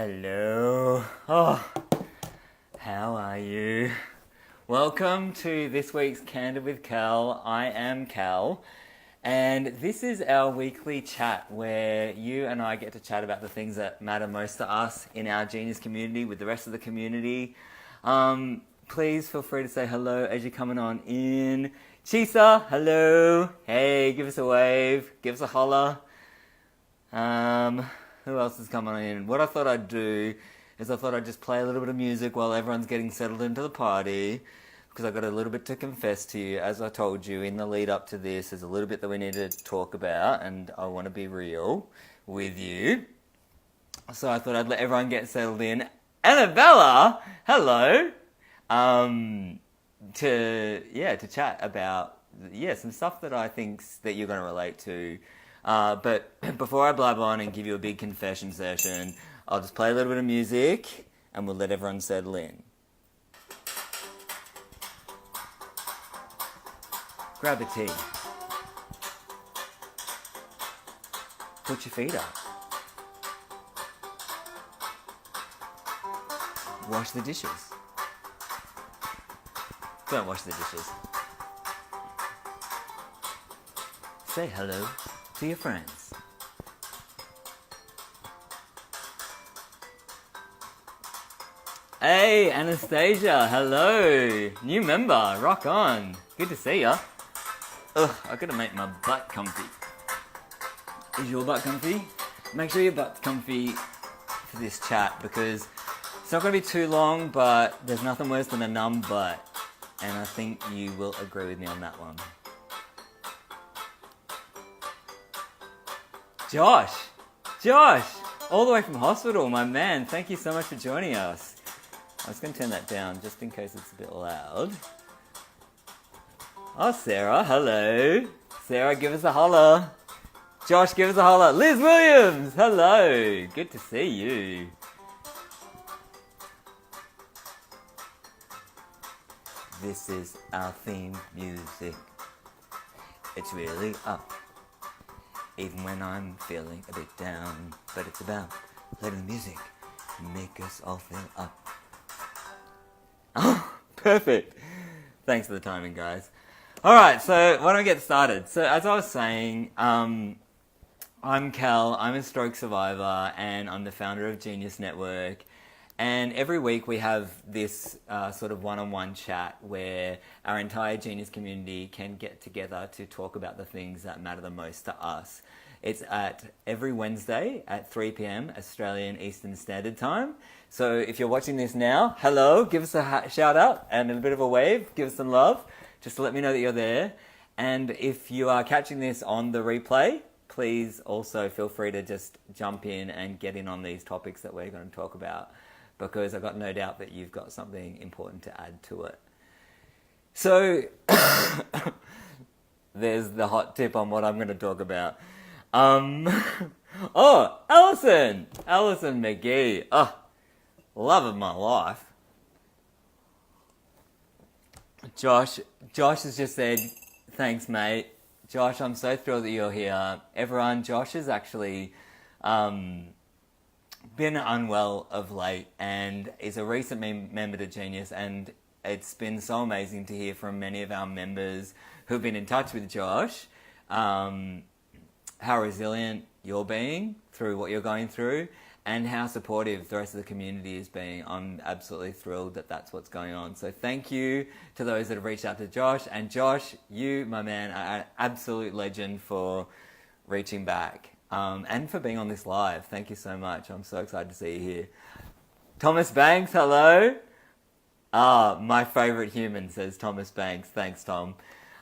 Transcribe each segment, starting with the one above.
Hello. Oh, how are you? Welcome to this week's Candid with Cal. I am Cal, and this is our weekly chat where you and I get to chat about the things that matter most to us in our Genyus community with the rest of the community. Please feel free to say hello as you're coming on in. Chisa, hello. Hey, give us a wave. Give us a holler. Who else is coming in? What I thought I'd do is I thought I'd just play a little bit of music while everyone's getting settled into the party, because I've got a little bit to confess to you. As I told you in the lead up to this, there's a little bit that we need to talk about, and I want to be real with you. So I thought I'd let everyone get settled in. Annabella, hello. To chat about some stuff that I think that you're going to relate to. But before I blab on and give you a big confession session, I'll just play a little bit of music and we'll let everyone settle in. Grab a tea. Put your feet up. Wash the dishes. Don't wash the dishes. Say hello to your friends. Hey, Anastasia, hello. New member, rock on. Good to see ya. Ugh, I gotta make my butt comfy. Is your butt comfy? Make sure your butt's comfy for this chat, because it's not gonna be too long, but there's nothing worse than a numb butt. And I think you will agree with me on that one. Josh, all the way from hospital, my man. Thank you so much for joining us. I was going to turn that down just in case it's a bit loud. Oh, Sarah, hello. Sarah, give us a holler. Josh, give us a holler. Liz Williams, hello. Good to see you. This is our theme music. It's really up. Even when I'm feeling a bit down, but it's about letting the music make us all feel up. Oh, perfect. Thanks for the timing, guys. Alright, so why don't we get started? So as I was saying, I'm Cal, I'm a stroke survivor, and I'm the founder of Genyus Network. And every week we have this sort of one-on-one chat where our entire Genyus community can get together to talk about the things that matter the most to us. It's at every Wednesday at 3 p.m. Australian Eastern Standard Time. So if you're watching this now, hello, give us a shout out and a bit of a wave, give us some love, just to let me know that you're there. And if you are catching this on the replay, please also feel free to just jump in and get in on these topics that we're going to talk about, because I've got no doubt that you've got something important to add to it. So, there's the hot tip on what I'm going to talk about. Oh, Alison McGee. Oh, love of my life. Josh has just said, thanks, mate. Josh, I'm so thrilled that you're here. Everyone, Josh has actually been unwell of late and is a recent member to Genyus, and it's been so amazing to hear from many of our members who've been in touch with Josh, how resilient you're being through what you're going through, and how supportive the rest of the community is being. I'm absolutely thrilled that that's what's going on. So thank you to those that have reached out to Josh. And Josh, you, my man, are an absolute legend for reaching back. And for being on this live. Thank you so much. I'm so excited to see you here. Thomas Banks, hello. My favourite human, says Thomas Banks. Thanks, Tom.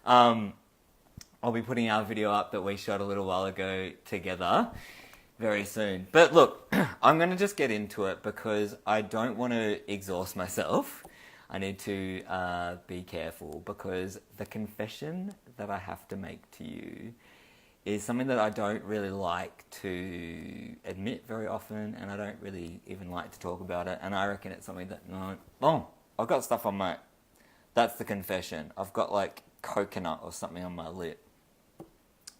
I'll be putting our video up that we shot a little while ago together very soon. But look, I'm going to just get into it because I don't want to exhaust myself. I need to be careful, because the confession that I have to make to you is something that I don't really like to admit very often, and I don't really even like to talk about it, and I reckon it's something that, I've got stuff on my, that's the confession. I've got like coconut or something on my lip.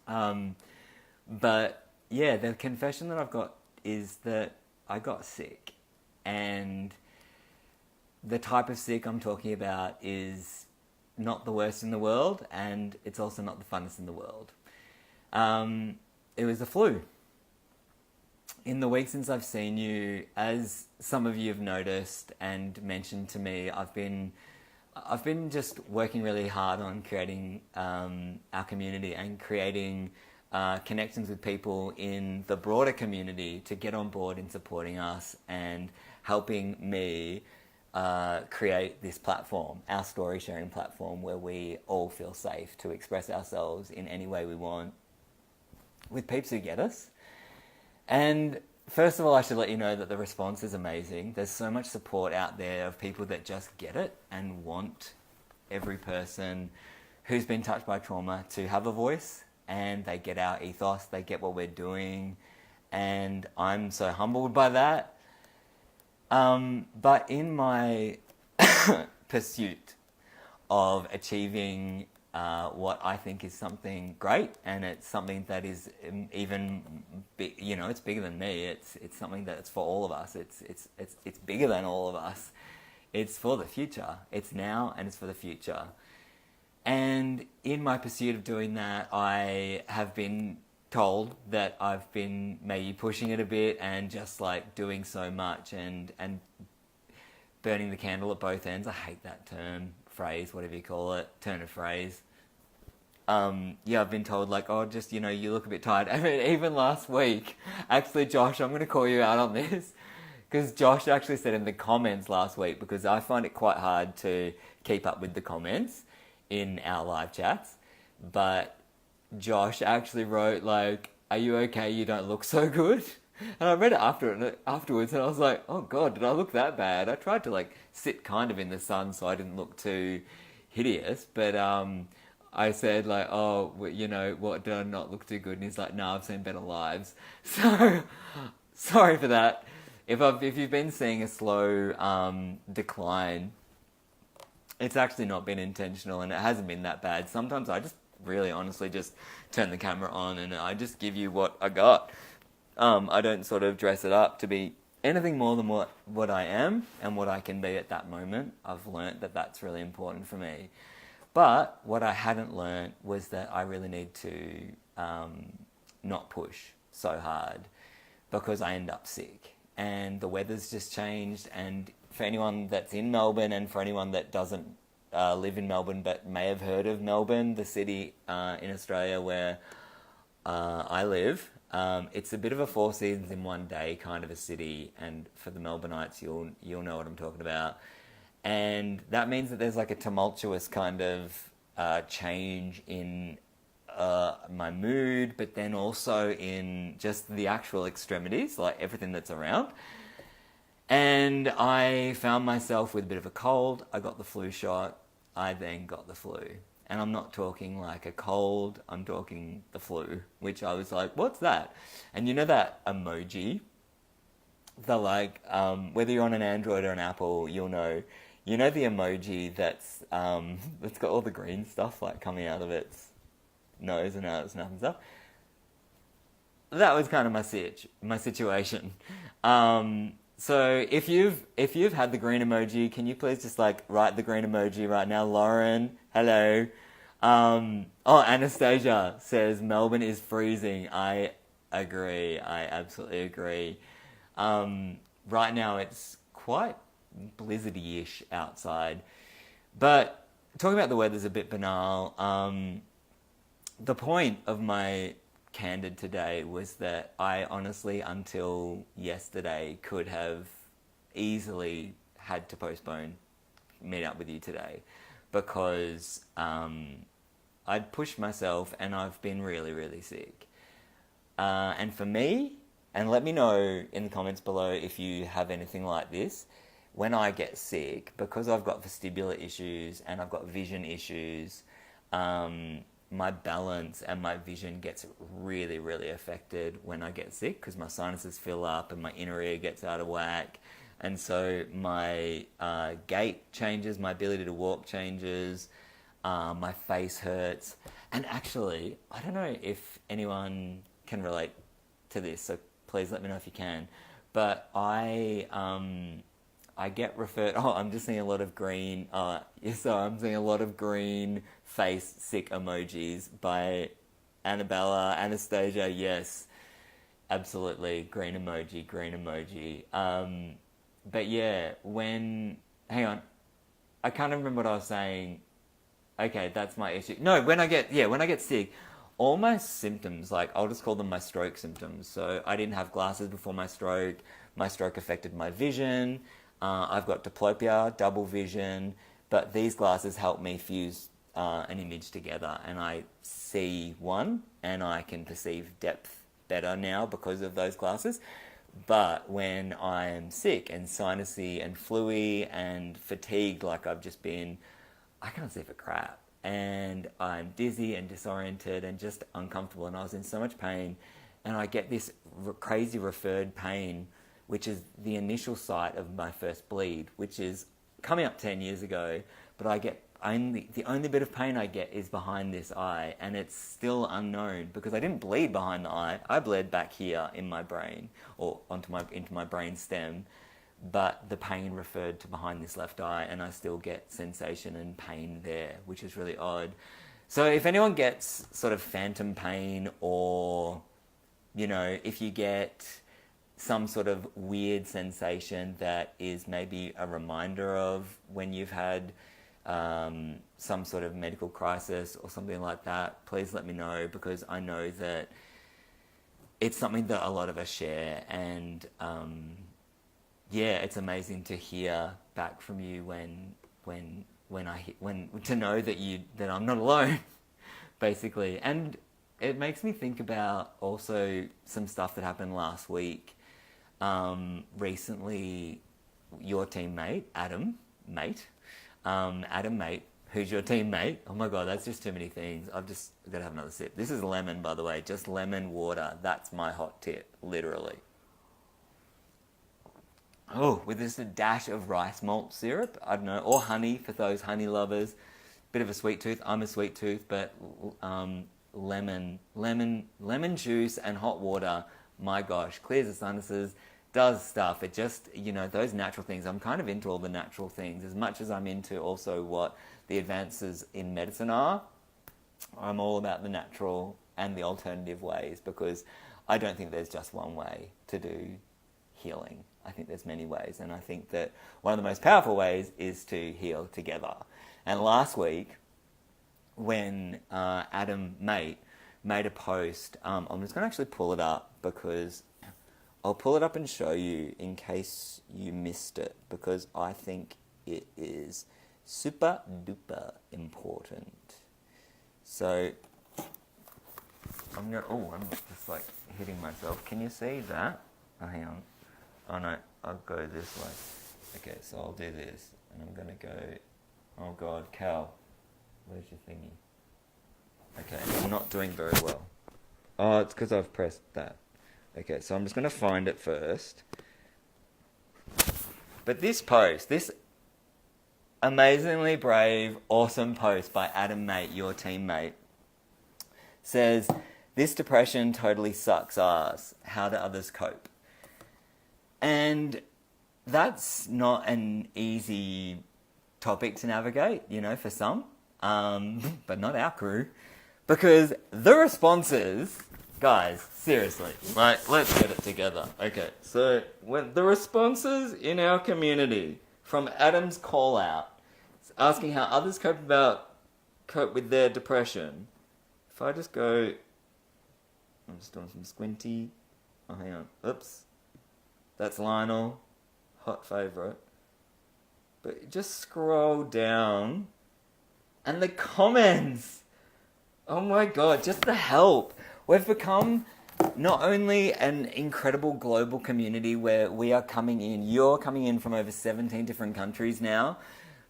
But yeah, the confession that I've got is that I got sick, And the type of sick I'm talking about is not the worst in the world, and it's also not the funnest in the world. It was the flu. In the week since I've seen you, as some of you have noticed and mentioned to me, I've been just working really hard on creating our community and creating connections with people in the broader community to get on board in supporting us and helping me create this platform, our story sharing platform, where we all feel safe to express ourselves in any way we want with peeps who get us. And first of all, I should let you know that the response is amazing. There's so much support out there of people that just get it and want every person who's been touched by trauma to have a voice, and they get our ethos, they get what we're doing, and I'm so humbled by that. But in my pursuit of achieving what I think is something great, and it's something that is even big, it's bigger than me. It's something that's for all of us. It's bigger than all of us. It's for the future. It's now and it's for the future. And in my pursuit of doing that, I have been told that I've been maybe pushing it a bit and just like doing so much and burning the candle at both ends. I hate that term, phrase, whatever you call it, turn of phrase. I've been told like, oh, just, you look a bit tired. I mean, even last week, actually, Josh, I'm going to call you out on this, because Josh actually said in the comments last week, because I find it quite hard to keep up with the comments in our live chats, but Josh actually wrote like, are you okay? You don't look so good. And I read it afterwards and I was like, oh God, did I look that bad? I tried to like sit kind of in the sun so I didn't look too hideous, but I said like, oh, what, did I not look too good? And he's like, no, I've seen better lives. So sorry for that. If you've been seeing a slow decline, it's actually not been intentional, and it hasn't been that bad. Sometimes I just really honestly just turn the camera on and I just give you what I got. I don't sort of dress it up to be anything more than what I am and what I can be at that moment. I've learnt that that's really important for me. But what I hadn't learnt was that I really need to not push so hard, because I end up sick. And the weather's just changed, and for anyone that's in Melbourne and for anyone that doesn't live in Melbourne but may have heard of Melbourne, the city in Australia where I live, it's a bit of a 4 seasons in one day kind of a city, and for the Melbourneites you'll know what I'm talking about. And that means that there's like a tumultuous kind of change in my mood, but then also in just the actual extremities, like everything that's around. And I found myself with a bit of a cold. I got the flu shot. I then got the flu. And I'm not talking like a cold, I'm talking the flu, which I was like, what's that? And you know that emoji? The like, whether you're on an Android or an Apple, you'll know. You know the emoji that's got all the green stuff like coming out of its nose and out of its mouth and stuff? That was kind of my situation. So if you've had the green emoji, can you please just like write the green emoji right now? Lauren, hello. Anastasia says Melbourne is freezing. I agree. I absolutely agree. Right now it's quite blizzardy-ish outside. But talking about the weather's a bit banal. The point of my Candid today was that I honestly, until yesterday, could have easily had to postpone meet up with you today, because I'd pushed myself and I've been really, really sick. And for me, and let me know in the comments below if you have anything like this, when I get sick, because I've got vestibular issues and I've got vision issues, my balance and my vision gets really, really affected when I get sick, because my sinuses fill up and my inner ear gets out of whack. And so my gait changes, my ability to walk changes, my face hurts. And actually, I don't know if anyone can relate to this, so please let me know if you can. but I get referred. Oh, I'm just seeing a lot of green. So I'm seeing a lot of green face sick emojis by Annabella, Anastasia. Yes, absolutely, green emoji, green emoji. But yeah, hang on, I can't remember what I was saying. Okay, that's my issue. No, when I get sick, all my symptoms, like I'll just call them my stroke symptoms. So I didn't have glasses before my stroke. My stroke affected my vision. I've got diplopia, double vision, but these glasses help me fuse an image together, and I see one, and I can perceive depth better now because of those glasses. But when I'm sick and sinusy and fluey and fatigued, like I've just been, I can't see for crap. And I'm dizzy and disoriented and just uncomfortable, and I was in so much pain, and I get this crazy referred pain, which is the initial site of my first bleed, which is coming up 10 years ago, but the only bit of pain I get is behind this eye, and it's still unknown because I didn't bleed behind the eye. I bled back here in my brain or into my brain stem, but the pain referred to behind this left eye, and I still get sensation and pain there, which is really odd. So if anyone gets sort of phantom pain, or, if you get some sort of weird sensation that is maybe a reminder of when you've had some sort of medical crisis or something like that, please let me know, because I know that it's something that a lot of us share, and it's amazing to hear back from you to know that I'm not alone, basically. And it makes me think about also some stuff that happened last week. Recently, your teammate, Adam Mate, who's your teammate. Oh my God, that's just too many things. I've just got to have another sip. This is lemon, by the way, just lemon water. That's my hot tip, literally. Oh, with just a dash of rice malt syrup, I don't know, or honey for those honey lovers. Bit of a sweet tooth. I'm a sweet tooth, but lemon juice and hot water, my gosh, clears the sinuses, does stuff. It just, those natural things. I'm kind of into all the natural things as much as I'm into also what the advances in medicine are. I'm all about the natural and the alternative ways, because I don't think there's just one way to do healing. I think there's many ways, and I think that one of the most powerful ways is to heal together. And last week, when Adam Mate made a post, I'm just going to actually pull it up, because I'll pull it up and show you in case you missed it, because I think it is super duper important. So I'm just like hitting myself. Can you see that? Oh, hang on. Oh no, I'll go this way. Okay, so I'll do this, and I'm gonna go. Oh God, Cal, where's your thingy? Okay, I'm not doing very well. Oh, it's because I've pressed that. Okay, so I'm just gonna find it first. But this post, this amazingly brave, awesome post by Adam Mate, your teammate, says, "This depression totally sucks ass. How do others cope?" And that's not an easy topic to navigate, for some, but not our crew, because the responses, guys, seriously, right, let's get it together. Okay, so when the responses in our community from Adam's call out, asking how others cope with their depression. If I just go, I'm just doing some squinty. Oh, hang on. Oops. That's Lionel. Hot favourite. But just scroll down. And the comments. Oh my God, just the help. We've become not only an incredible global community where we are coming in, you're coming in from over 17 different countries now,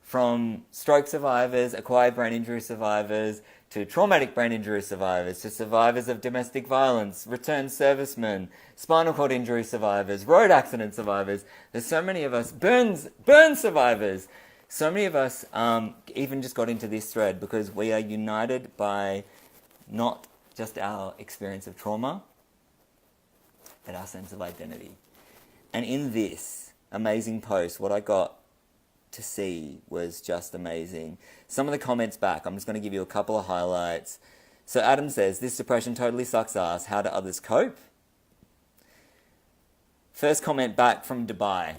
from stroke survivors, acquired brain injury survivors, to traumatic brain injury survivors, to survivors of domestic violence, returned servicemen, spinal cord injury survivors, road accident survivors. There's so many of us, burn survivors. So many of us even just got into this thread because we are united by not just our experience of trauma, but our sense of identity. And in this amazing post, what I got to see was just amazing. Some of the comments back, I'm just going to give you a couple of highlights. So Adam says, this depression totally sucks ass. How do others cope? First comment back from Dubai.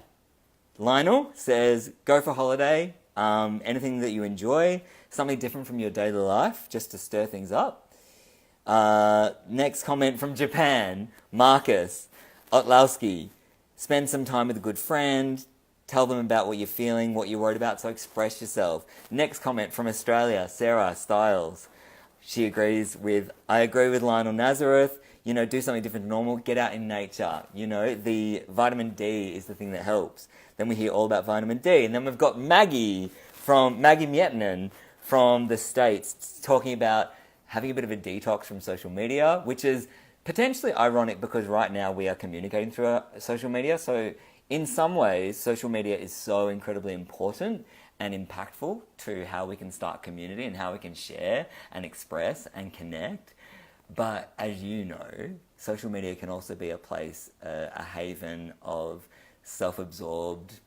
Lionel says, go for holiday. Anything that you enjoy. Something different from your daily life, just to stir things up. Next comment from Japan. Marcus Otlowski. Spend some time with a good friend. Tell them about what you're feeling, what you're worried about, so express yourself. Next comment from Australia, Sarah Stiles. She agrees with, I agree with Lionel Nazareth. You know, do something different to normal. Get out in nature. You know, the vitamin D is the thing that helps. Then we hear all about vitamin D. And then we've got Maggie Mietinen from the States talking about having a bit of a detox from social media, which is potentially ironic because right now we are communicating through our social media. So in some ways, social media is so incredibly important and impactful to how we can start community and how we can share and express and connect. But as you know, social media can also be a place, a haven of self-absorbed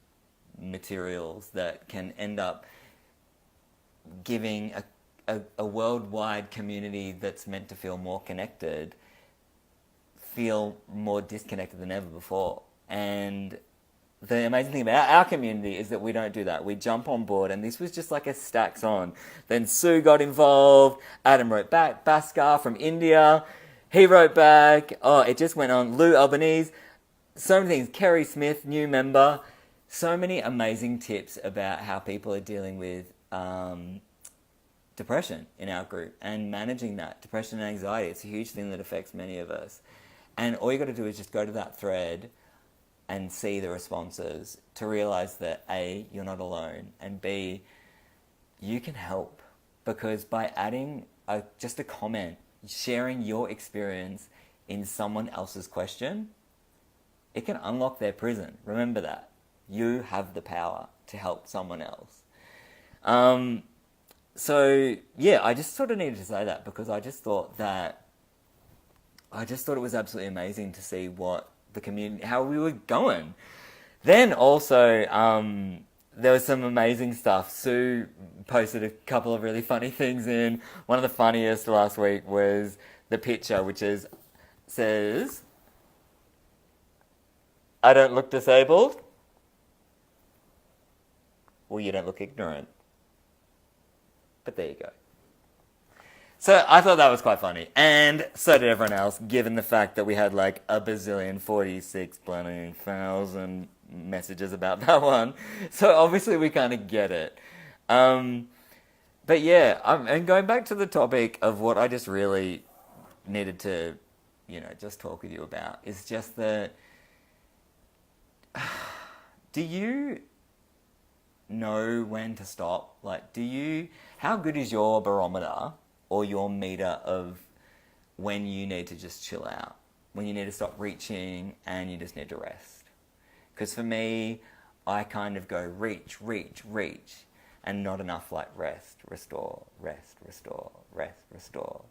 materials that can end up giving a worldwide community that's meant to feel more connected, feel more disconnected than ever before. And the amazing thing about our community is that we don't do that. We jump on board, and this was just like a stacks on. Then Sue got involved. Adam wrote back. Bhaskar from India, he wrote back. Oh, it just went on. Lou Albanese. So many things. Kerry Smith, new member. So many amazing tips about how people are dealing with depression in our group and managing that. Depression and anxiety. It's a huge thing that affects many of us. And all you got to do is just go to that thread and see the responses to realize that A, you're not alone, and B, you can help. Because by adding just a comment, sharing your experience in someone else's question, it can unlock their prison. Remember that. You have the power to help someone else. So, yeah, I just sort of needed to say that because I just thought it was absolutely amazing to see what the community, how we were going. Then also, there was some amazing stuff. Sue posted a couple of really funny things in. One of the funniest last week was the picture, which says, I don't look disabled. Well, you don't look ignorant. But there you go. So I thought that was quite funny. And so did everyone else, given the fact that we had like 46,000 messages about that one. So obviously we kind of get it. But yeah, and going back to the topic of what I just really needed to, just talk with you about is just that, do you know when to stop? Like, how good is your barometer or your meter of when you need to just chill out, when you need to stop reaching and you just need to rest? Because for me, I kind of go reach, and not enough like rest, restore, rest, restore, rest, restore.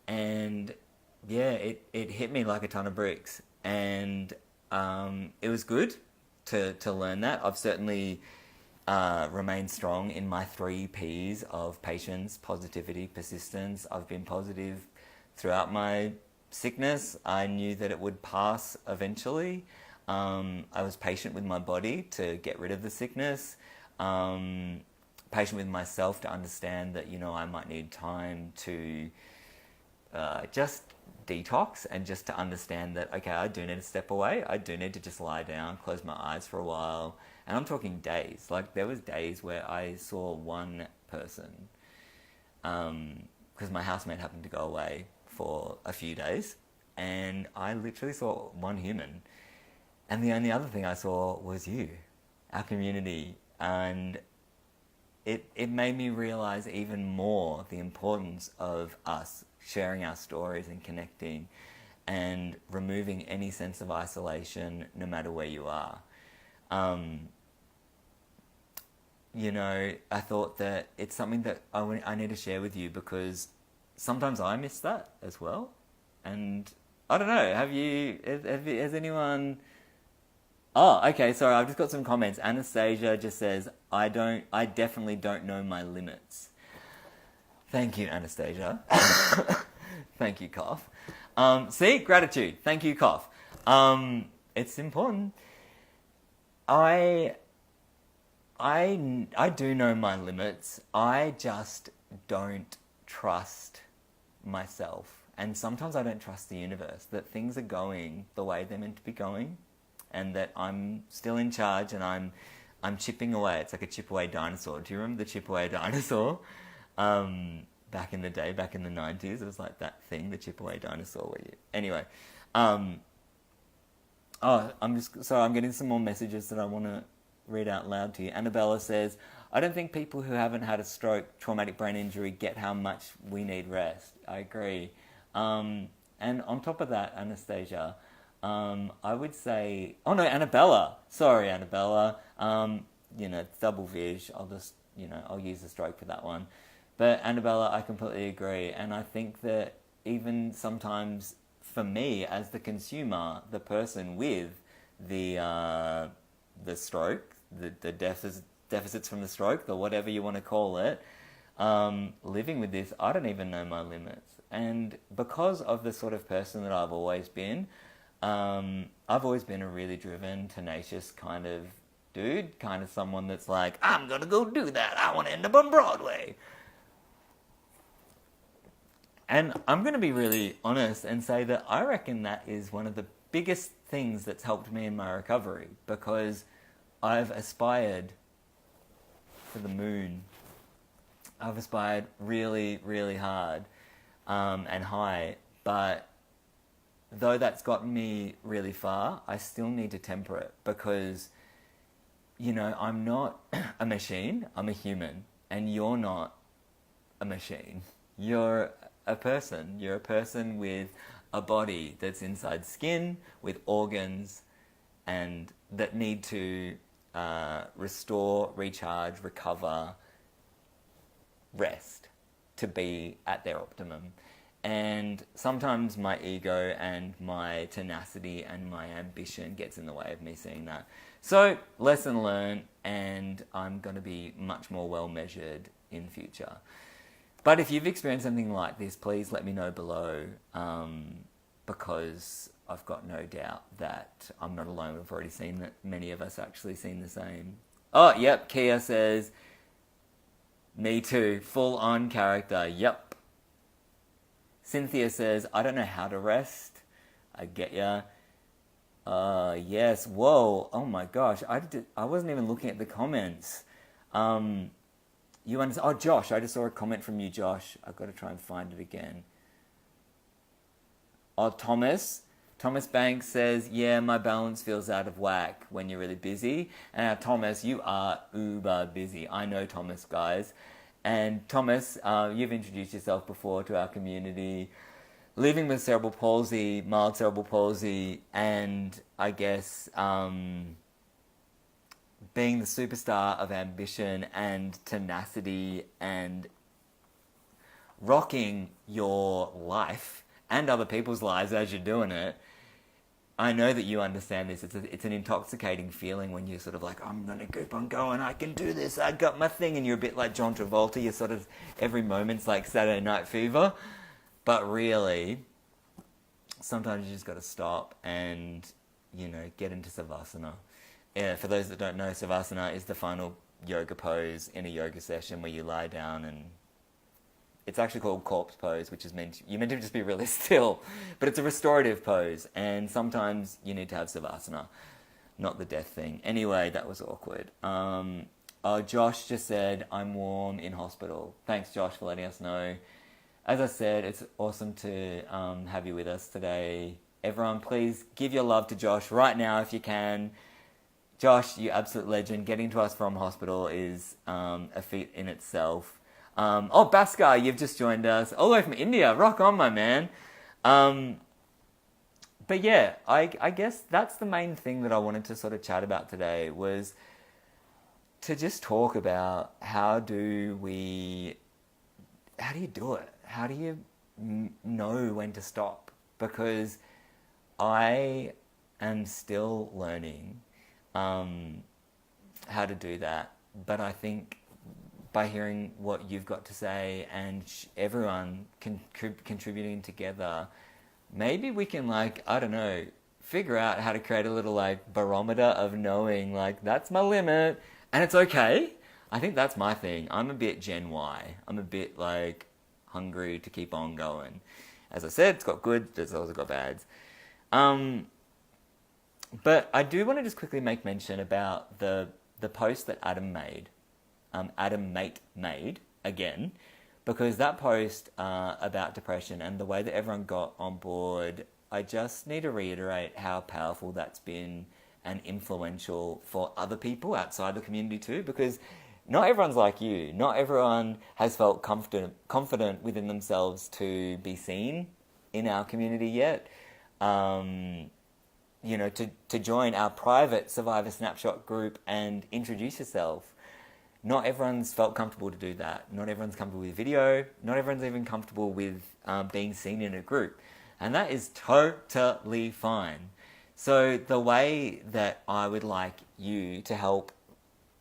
And yeah, it hit me like a ton of bricks. And it was good to learn that. I've certainly remained strong in my 3 Ps of patience, positivity, persistence. I've been positive throughout my sickness. I knew that it would pass eventually. I was patient with my body to get rid of the sickness. Patient with myself to understand that, I might need time to just detox and just to understand that, okay, I do need to step away. I do need to just lie down, close my eyes for a while. And I'm talking days. Like, there was days where I saw one person because my housemate happened to go away for a few days. And I literally saw one human. And the only other thing I saw was you, our community. And it made me realize even more the importance of us sharing our stories and connecting and removing any sense of isolation no matter where you are. I thought that it's something that I need to share with you because sometimes I miss that as well. And I don't know, has anyone Oh, okay, sorry, I've just got some comments. Anastasia just says, I definitely don't know my limits. Thank you, Anastasia. Thank you, cough. See, gratitude. Thank you, cough. It's important. I do know my limits. I just don't trust myself. And sometimes I don't trust the universe, that things are going the way they're meant to be going, and that I'm still in charge, and I'm chipping away. It's like a chip away dinosaur. Do you remember the chip away dinosaur? Back in the day, back in the 90s, it was like that thing, the chip away dinosaur. Anyway, I'm getting some more messages that I want to read out loud to you. Annabella says, I don't think people who haven't had a stroke, traumatic brain injury, get how much we need rest. I agree. And on top of that, Anastasia, I would say, oh no, Annabella. Sorry, Annabella. Double vish. I'll use the stroke for that one. But Annabella, I completely agree. And I think that even sometimes for me as the consumer, the person with the stroke, the deficits from the stroke, or whatever you want to call it, living with this, I don't even know my limits. And because of the sort of person that I've always been a really driven, tenacious kind of dude, kind of someone that's like, I'm going to go do that. I want to end up on Broadway. And I'm going to be really honest and say that I reckon that is one of the biggest things that's helped me in my recovery, because I've aspired for the moon. I've aspired really, really hard and high, but though that's gotten me really far, I still need to temper it, because, I'm not a machine, I'm a human, and you're not a machine. You're a person. You're a person with a body that's inside skin, with organs, and that need to restore, recharge, recover, rest to be at their optimum. And sometimes my ego and my tenacity and my ambition gets in the way of me seeing that. So, lesson learned, and I'm going to be much more well measured in future. But if you've experienced something like this, please let me know below, because I've got no doubt that I'm not alone. We've already seen that many of us actually seen the same. Oh, yep, Kia says, me too, full on character, yep. Cynthia says, I don't know how to rest. I get ya. Yes, whoa, oh my gosh, I wasn't even looking at the comments. You understand? Oh, Josh, I just saw a comment from you, Josh. I've got to try and find it again. Oh, Thomas Banks says, yeah, my balance feels out of whack when you're really busy. And Thomas, you are uber busy. I know Thomas, guys. And Thomas, you've introduced yourself before to our community. Living with cerebral palsy, mild cerebral palsy, and I guess being the superstar of ambition and tenacity and rocking your life and other people's lives as you're doing it. I know that you understand this. It's an intoxicating feeling when you're sort of like, I'm going to keep on going, I can do this, I got my thing, and you're a bit like John Travolta, you're sort of, every moment's like Saturday Night Fever. But really, sometimes you just got to stop and, get into Savasana. Yeah, for those that don't know, Savasana is the final yoga pose in a yoga session where you lie down, and it's actually called corpse pose, which is you're meant to just be really still, but it's a restorative pose, and sometimes you need to have Savasana, not the death thing. Anyway, that was awkward. Josh just said, I'm warm in hospital. Thanks, Josh, for letting us know. As I said, it's awesome to have you with us today. Everyone, please give your love to Josh right now if you can. Josh, you absolute legend. Getting to us from hospital is a feat in itself. Bhaskar, you've just joined us all the way from India. Rock on, my man. But yeah, I guess that's the main thing that I wanted to sort of chat about today, was to just talk about how do you do it? How do you know when to stop? Because I am still learning. how to do that. But I think by hearing what you've got to say and everyone contributing together, maybe we can, like, I don't know, figure out how to create a little, like, barometer of knowing, like, that's my limit and it's okay. I think that's my thing. I'm a bit Gen Y. I'm a bit, like, hungry to keep on going. As I said, it's got good, there's also got bads. But I do want to just quickly make mention about the post that Adam Mate made, again, because that post about depression and the way that everyone got on board, I just need to reiterate how powerful that's been and influential for other people outside the community too, because not everyone's like you. Not everyone has felt confident within themselves to be seen in our community yet. You know, to join our private Survivor Snapshot group and introduce yourself. Not everyone's felt comfortable to do that. Not everyone's comfortable with video. Not everyone's even comfortable with being seen in a group. And that is totally fine. So the way that I would like you to help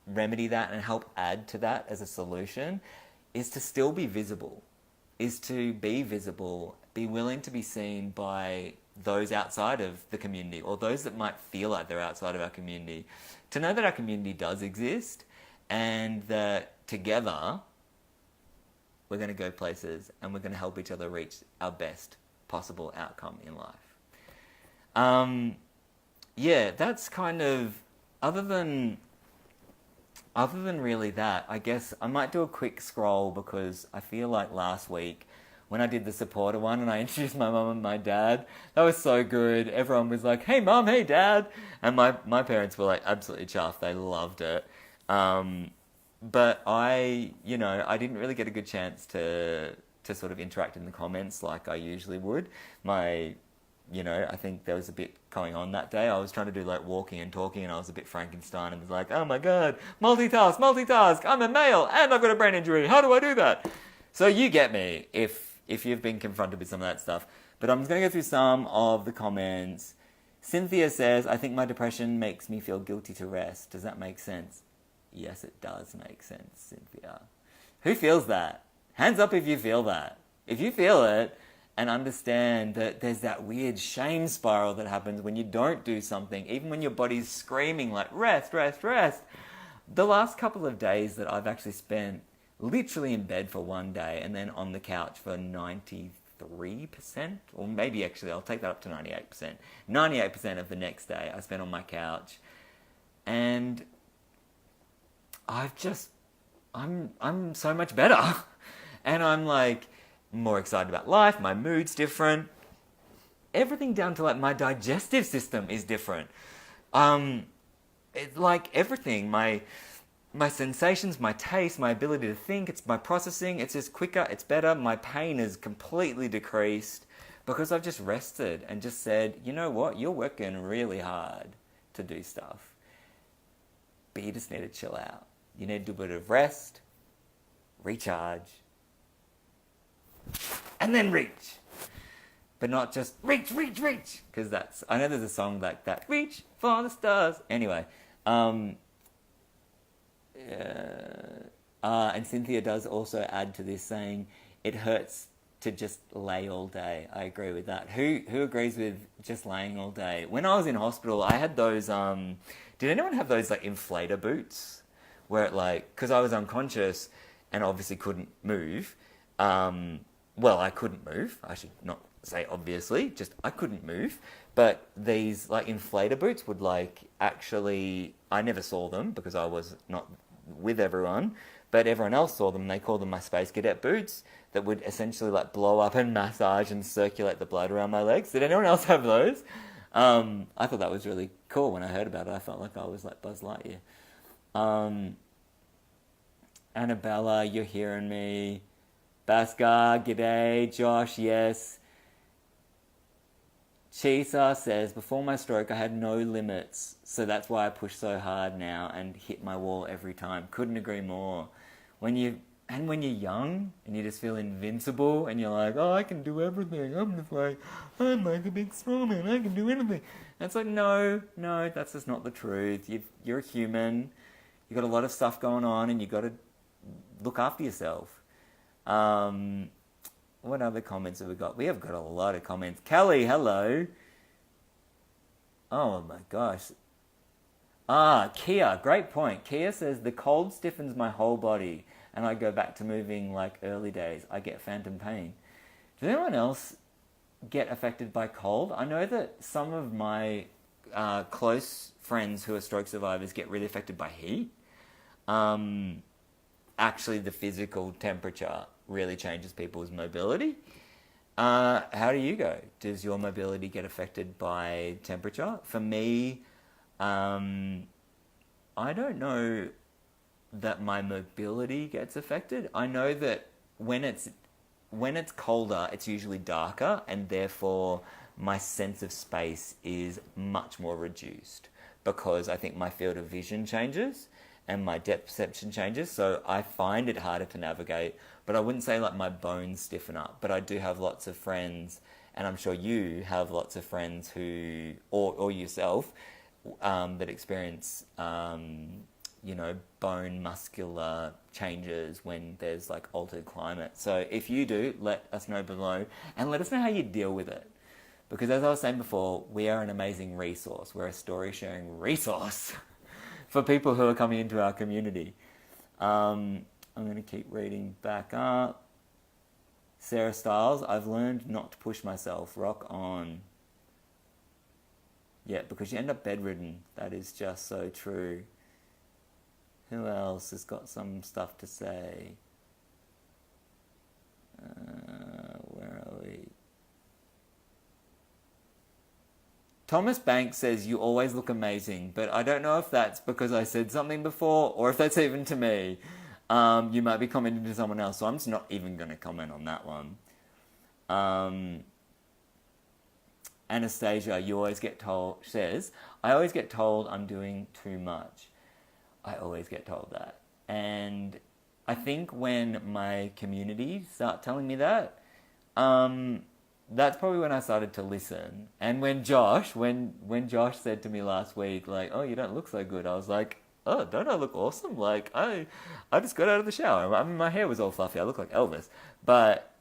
remedy that and help add to that as a solution is to still be visible. Is to be visible, be willing to be seen by those outside of the community or those that might feel like they're outside of our community. To know that our community does exist and that together we're going to go places and we're going to help each other reach our best possible outcome in life. Yeah, that's kind of, other than really that, I guess I might do a quick scroll because I feel like last week when I did the supporter one and I introduced my mum and my dad, that was so good. Everyone was like, hey mum, hey dad. And my parents were like absolutely chuffed. They loved it. But I didn't really get a good chance to sort of interact in the comments like I usually would. I think there was a bit going on that day. I was trying to do like walking and talking and I was a bit Frankenstein and was like, oh my God, multitask, I'm a male and I've got a brain injury. How do I do that? So you get me if you've been confronted with some of that stuff. But I'm just going to go through some of the comments. Cynthia says, I think my depression makes me feel guilty to rest. Does that make sense? Yes, it does make sense, Cynthia. Who feels that? Hands up if you feel that. If you feel it, and understand that there's that weird shame spiral that happens when you don't do something, even when your body's screaming like, rest, rest, rest. The last couple of days that I've actually spent literally in bed for one day and then on the couch for 93%, or maybe actually I'll take that up to 98%. 98% of the next day I spent on my couch. And I'm so much better. And I'm like, more excited about life, my mood's different. Everything down to like my digestive system is different. It's like everything, my sensations, my taste, my ability to think, it's my processing, it's just quicker, it's better. My pain is completely decreased because I've just rested and just said, you know what, you're working really hard to do stuff, but you just need to chill out. You need to do a bit of rest, recharge, and then reach. But not just reach, because I know there's a song like that, reach for the stars. Anyway, and Cynthia does also add to this saying, it hurts to just lay all day. I agree with that. Who agrees with just laying all day? When I was in hospital, I had those, did anyone have those like inflator boots? Where it like, because I was unconscious and obviously couldn't move. Well, I couldn't move. I should not say obviously, just I couldn't move. But these like inflator boots would like actually, I never saw them because I was not with everyone, but everyone else saw them. They called them my Space Cadet boots that would essentially like blow up and massage and circulate the blood around my legs. Did anyone else have those? I thought that was really cool when I heard about it. I felt like I was like Buzz Lightyear. Annabella, you're hearing me. Baskar, g'day. Josh, yes. Chisa says, before my stroke, I had no limits, so that's why I push so hard now and hit my wall every time. Couldn't agree more. When you And when you're young and you just feel invincible and you're like, oh, I can do everything. I'm like a big strong man. I can do anything. And it's like, no, that's just not the truth. You're a human. You've got a lot of stuff going on and you've got to look after yourself. What other comments have we got? We have got a lot of comments. Kelly, hello. Oh my gosh. Kia, great point. Kia says, the cold stiffens my whole body and I go back to moving like early days. I get phantom pain. Does anyone else get affected by cold? I know that some of my close friends who are stroke survivors get really affected by heat. Actually, the physical temperature really changes people's mobility. How do you go? Does your mobility get affected by temperature? For me, I don't know that my mobility gets affected. I know that when it's colder, it's usually darker, and therefore my sense of space is much more reduced because I think my field of vision changes and my depth perception changes, so I find it harder to navigate. But I wouldn't say like my bones stiffen up, but I do have lots of friends, and I'm sure you have lots of friends who, or yourself, that experience, bone muscular changes when there's like altered climate. So if you do, let us know below and let us know how you deal with it. Because as I was saying before, we are an amazing resource. We're a story sharing resource for people who are coming into our community. I'm going to keep reading back up. Sarah Stiles, I've learned not to push myself. Rock on. Yeah, because you end up bedridden. That is just so true. Who else has got some stuff to say? Where are we? Thomas Banks says, you always look amazing, but I don't know if that's because I said something before or if that's even to me. You might be commenting to someone else, so I'm just not even going to comment on that one. Anastasia, you always get told, says, I always get told I'm doing too much. I always get told that. And I think when my community start telling me that, that's probably when I started to listen. And when Josh said to me last week, like, oh, you don't look so good, I was like, oh, don't I look awesome? Like, I just got out of the shower. I mean, my hair was all fluffy. I look like Elvis. But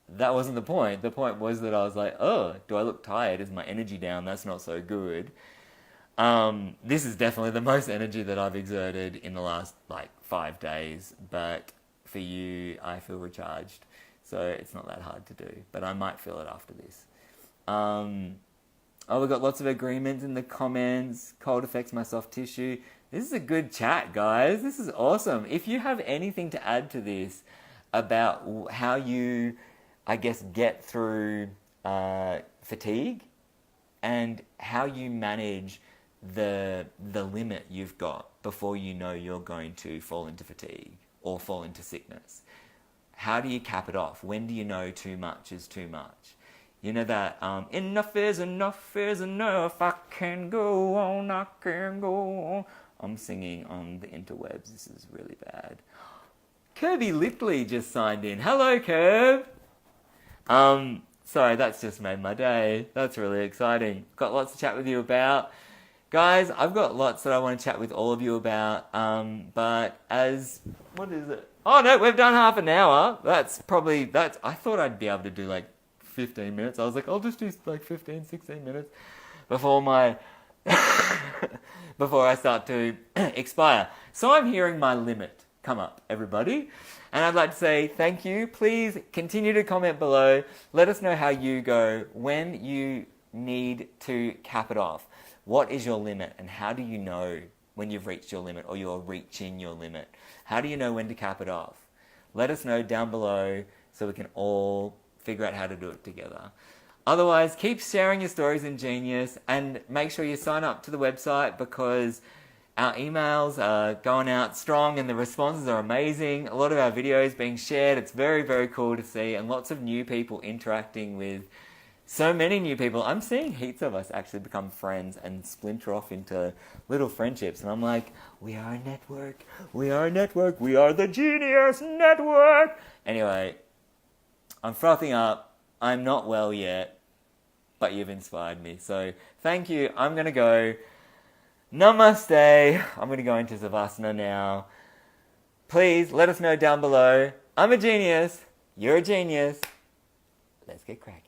that wasn't the point. The point was that I was like, oh, do I look tired? Is my energy down? That's not so good. This is definitely the most energy that I've exerted in the last, 5 days. But for you, I feel recharged. So it's not that hard to do. But I might feel it after this. We've got lots of agreements in the comments. Cold affects my soft tissue. This is a good chat, guys. This is awesome. If you have anything to add to this about how you, I guess, get through fatigue and how you manage the limit you've got before you know you're going to fall into fatigue or fall into sickness. How do you cap it off? When do you know too much is too much? You know that, enough is enough, I can go on, I can go on. I'm singing on the interwebs, this is really bad. Kirby Lipley just signed in. Hello, Curb! Sorry, that's just made my day. That's really exciting. Got lots to chat with you about. Guys, I've got lots that I want to chat with all of you about, but what is it? Oh no, we've done half an hour. I thought I'd be able to do 15 minutes. I was like, I'll just do 15, 16 minutes before before I start to expire. So I'm hearing my limit come up, everybody. And I'd like to say thank you. Please continue to comment below. Let us know how you go when you need to cap it off. What is your limit and how do you know when you've reached your limit or you're reaching your limit? How do you know when to cap it off? Let us know down below so we can all figure out how to do it together. Otherwise, keep sharing your stories in Genyus and make sure you sign up to the website because our emails are going out strong and the responses are amazing. A lot of our videos being shared. It's very, very cool to see and lots of new people interacting with so many new people. I'm seeing heaps of us actually become friends and splinter off into little friendships. And I'm like, we are a network. We are a network. We are the Genyus Network. Anyway, I'm frothing up. I'm not well yet, but you've inspired me. So thank you. I'm going to go. Namaste. I'm going to go into Savasana now. Please let us know down below. I'm a genius. You're a genius. Let's get cracking.